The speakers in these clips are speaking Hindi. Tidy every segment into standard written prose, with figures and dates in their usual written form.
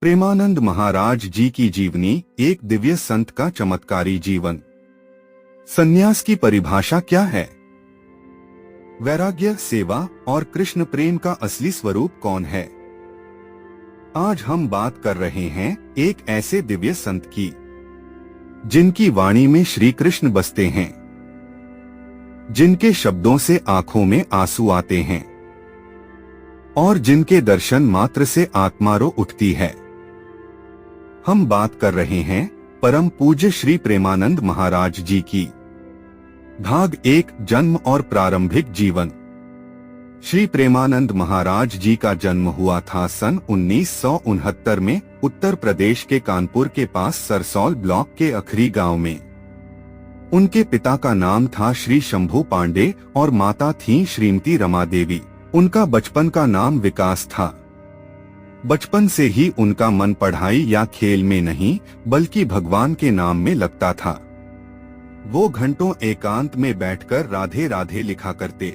प्रेमानंद महाराज जी की जीवनी, एक दिव्य संत का चमत्कारी जीवन। संन्यास की परिभाषा क्या है? वैराग्य, सेवा और कृष्ण प्रेम का असली स्वरूप कौन है? आज हम बात कर रहे हैं एक ऐसे दिव्य संत की, जिनकी वाणी में श्री कृष्ण बसते हैं, जिनके शब्दों से आंखों में आंसू आते हैं और जिनके दर्शन मात्र से आत्मा रो उठती है। हम बात कर रहे हैं परम पूज्य श्री प्रेमानंद महाराज जी की। भाग 1, जन्म और प्रारंभिक जीवन। श्री प्रेमानंद महाराज जी का जन्म हुआ था सन 1969 में उत्तर प्रदेश के कानपुर के पास सरसौल ब्लॉक के अखरी गांव में। उनके पिता का नाम था श्री शंभू पांडे और माता थीं श्रीमती रमा देवी। उनका बचपन का नाम विकास था। बचपन से ही उनका मन पढ़ाई या खेल में नहीं बल्कि भगवान के नाम में लगता था। वो घंटों एकांत में बैठकर राधे राधे लिखा करते।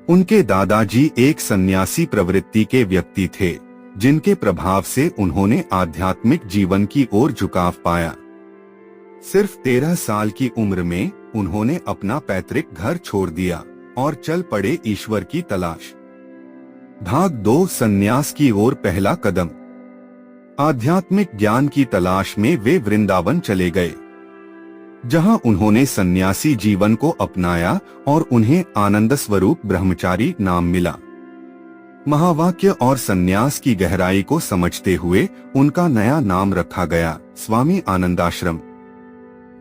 उनके दादाजी एक सन्यासी प्रवृत्ति के व्यक्ति थे, जिनके प्रभाव से उन्होंने आध्यात्मिक जीवन की ओर झुकाव पाया। सिर्फ 13 साल की उम्र में उन्होंने अपना पैतृक घर छोड़ दिया और चल पड़े ईश्वर की तलाश। भाग 2, संन्यास की ओर पहला कदम। आध्यात्मिक ज्ञान की तलाश में वे वृंदावन चले गए, जहां उन्होंने सन्यासी जीवन को अपनाया और उन्हें आनंद स्वरूप ब्रह्मचारी नाम मिला। महावाक्य और संन्यास की गहराई को समझते हुए उनका नया नाम रखा गया, स्वामी आनंदाश्रम।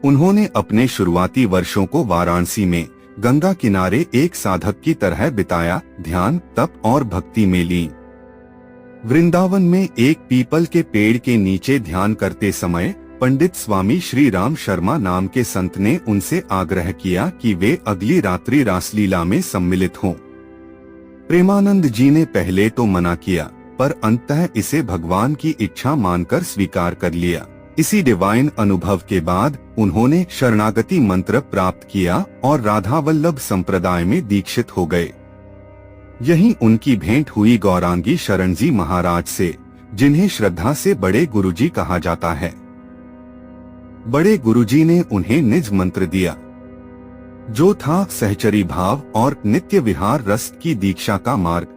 उन्होंने अपने शुरुआती वर्षों को वाराणसी में गंगा किनारे एक साधक की तरह बिताया, ध्यान, तप और भक्ति में लीन। वृंदावन में एक पीपल के पेड़ के नीचे ध्यान करते समय पंडित स्वामी श्री राम शर्मा नाम के संत ने उनसे आग्रह किया कि वे अगली रात्रि रासलीला में सम्मिलित हों। प्रेमानंद जी ने पहले तो मना किया, पर अंततः इसे भगवान की इच्छा मानकर स्वीकार कर लिया। इसी डिवाइन अनुभव के बाद उन्होंने शरणागति मंत्र प्राप्त किया और राधा वल्लभ संप्रदाय में दीक्षित हो गए। यहीं उनकी भेंट हुई गौरांगी शरण जी महाराज से, जिन्हें श्रद्धा से बड़े गुरुजी कहा जाता है। बड़े गुरुजी ने उन्हें निज मंत्र दिया, जो था सहचरी भाव और नित्य विहार रस की दीक्षा का मार्ग।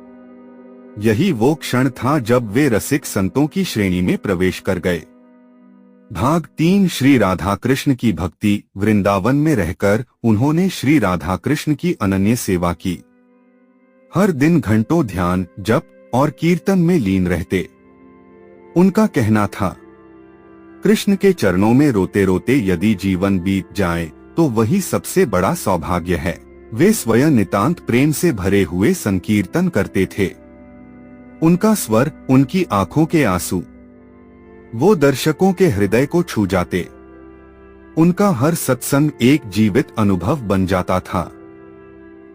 यही वो क्षण था जब वे रसिक संतों की श्रेणी में प्रवेश कर गए। भाग 3, श्री राधा कृष्ण की भक्ति। वृंदावन में रहकर उन्होंने श्री राधा कृष्ण की अनन्य सेवा की। हर दिन घंटों ध्यान, जप और कीर्तन में लीन रहते। उनका कहना था, कृष्ण के चरणों में रोते रोते यदि जीवन बीत जाए तो वही सबसे बड़ा सौभाग्य है। वे स्वयं नितांत प्रेम से भरे हुए संकीर्तन करते थे। उनका स्वर, उनकी आंखों के आंसू, वो दर्शकों के हृदय को छू जाते। उनका हर सत्संग एक जीवित अनुभव बन जाता था।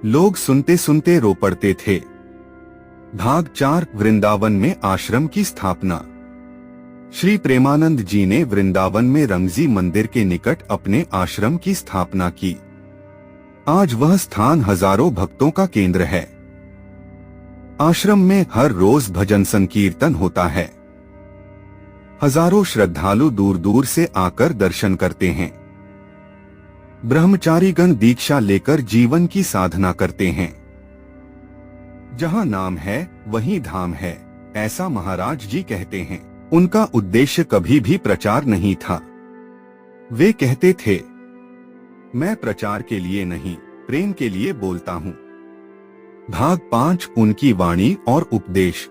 लोग सुनते सुनते रो पड़ते थे। भाग 4, वृंदावन में आश्रम की स्थापना। श्री प्रेमानंद जी ने वृंदावन में रंगजी मंदिर के निकट अपने आश्रम की स्थापना की। आज वह स्थान हजारों भक्तों का केंद्र है। आश्रम में हर रोज भजन संकीर्तन होता है। हजारों श्रद्धालु दूर दूर से आकर दर्शन करते हैं। ब्रह्मचारीगण दीक्षा लेकर जीवन की साधना करते हैं। जहां नाम है वहीं धाम है, ऐसा महाराज जी कहते हैं। उनका उद्देश्य कभी भी प्रचार नहीं था। वे कहते थे, मैं प्रचार के लिए नहीं, प्रेम के लिए बोलता हूँ। भाग 5, उनकी वाणी और उपदेश।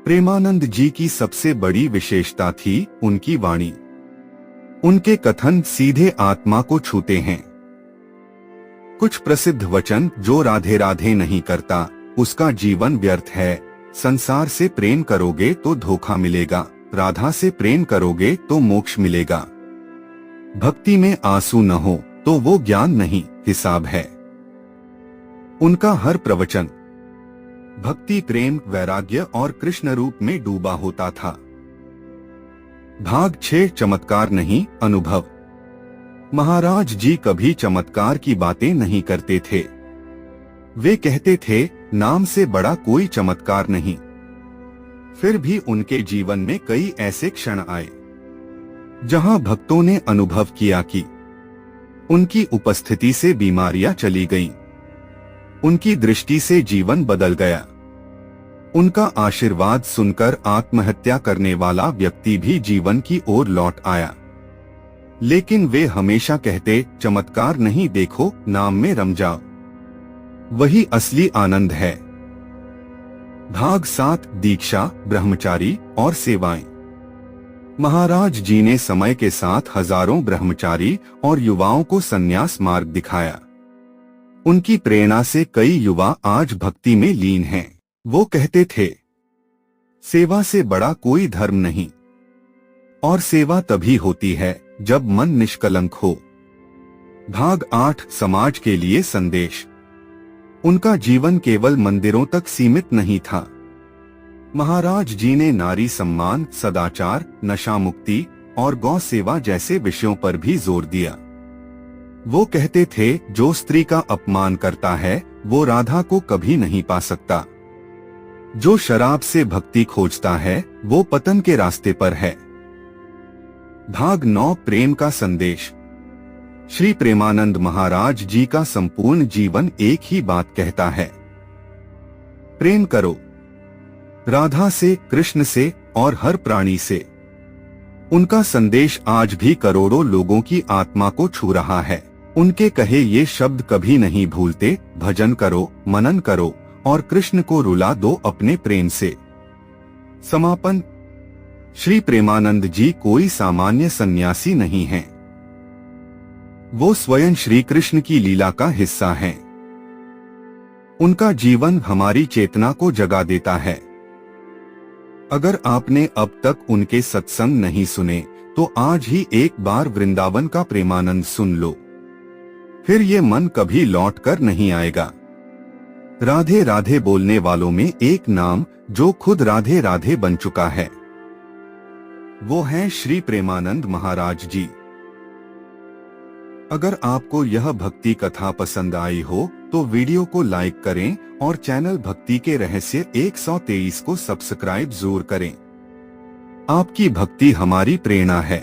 प्रेमानंद जी की सबसे बड़ी विशेषता थी उनकी वाणी। उनके कथन सीधे आत्मा को छूते हैं। कुछ प्रसिद्ध वचन, जो राधे राधे नहीं करता उसका जीवन व्यर्थ है। संसार से प्रेम करोगे तो धोखा मिलेगा, राधा से प्रेम करोगे तो मोक्ष मिलेगा। भक्ति में आंसू न हो तो वो ज्ञान नहीं, हिसाब है। उनका हर प्रवचन भक्ति, प्रेम, वैराग्य और कृष्ण रूप में डूबा होता था। भाग 6, चमत्कार नहीं, अनुभव। महाराज जी कभी चमत्कार की बातें नहीं करते थे। वे कहते थे, नाम से बड़ा कोई चमत्कार नहीं। फिर भी उनके जीवन में कई ऐसे क्षण आए जहां भक्तों ने अनुभव किया कि उनकी उपस्थिति से बीमारियां चली गईं, उनकी दृष्टि से जीवन बदल गया। उनका आशीर्वाद सुनकर आत्महत्या करने वाला व्यक्ति भी जीवन की ओर लौट आया। लेकिन वे हमेशा कहते, चमत्कार नहीं देखो, नाम में रम जाओ, वही असली आनंद है। भाग 7, दीक्षा, ब्रह्मचारी और सेवाएं। महाराज जी ने समय के साथ हजारों ब्रह्मचारी और युवाओं को संन्यास मार्ग दिखाया। उनकी प्रेरणा से कई युवा आज भक्ति में लीन हैं। वो कहते थे, सेवा से बड़ा कोई धर्म नहीं, और सेवा तभी होती है जब मन निष्कलंक हो। भाग 8, समाज के लिए संदेश। उनका जीवन केवल मंदिरों तक सीमित नहीं था। महाराज जी ने नारी सम्मान, सदाचार, नशा मुक्ति और गौ सेवा जैसे विषयों पर भी जोर दिया। वो कहते थे, जो स्त्री का अपमान करता है वो राधा को कभी नहीं पा सकता। जो शराब से भक्ति खोजता है वो पतन के रास्ते पर है। भाग 9, प्रेम का संदेश। श्री प्रेमानंद महाराज जी का संपूर्ण जीवन एक ही बात कहता है, प्रेम करो, राधा से, कृष्ण से और हर प्राणी से। उनका संदेश आज भी करोड़ों लोगों की आत्मा को छू रहा है। उनके कहे ये शब्द कभी नहीं भूलते, भजन करो, मनन करो और कृष्ण को रुला दो अपने प्रेम से। समापन। श्री प्रेमानंद जी कोई सामान्य सन्यासी नहीं हैं। वो स्वयं श्री कृष्ण की लीला का हिस्सा हैं। उनका जीवन हमारी चेतना को जगा देता है। अगर आपने अब तक उनके सत्संग नहीं सुने तो आज ही एक बार वृंदावन का प्रेमानंद सुन लो, फिर ये मन कभी लौट कर नहीं आएगा। राधे राधे बोलने वालों में एक नाम जो खुद राधे राधे बन चुका है, वो हैं श्री प्रेमानंद महाराज जी। अगर आपको यह भक्ति कथा पसंद आई हो तो वीडियो को लाइक करें और चैनल भक्ति के रहस्य 123 को सब्सक्राइब जरूर करें। आपकी भक्ति हमारी प्रेरणा है।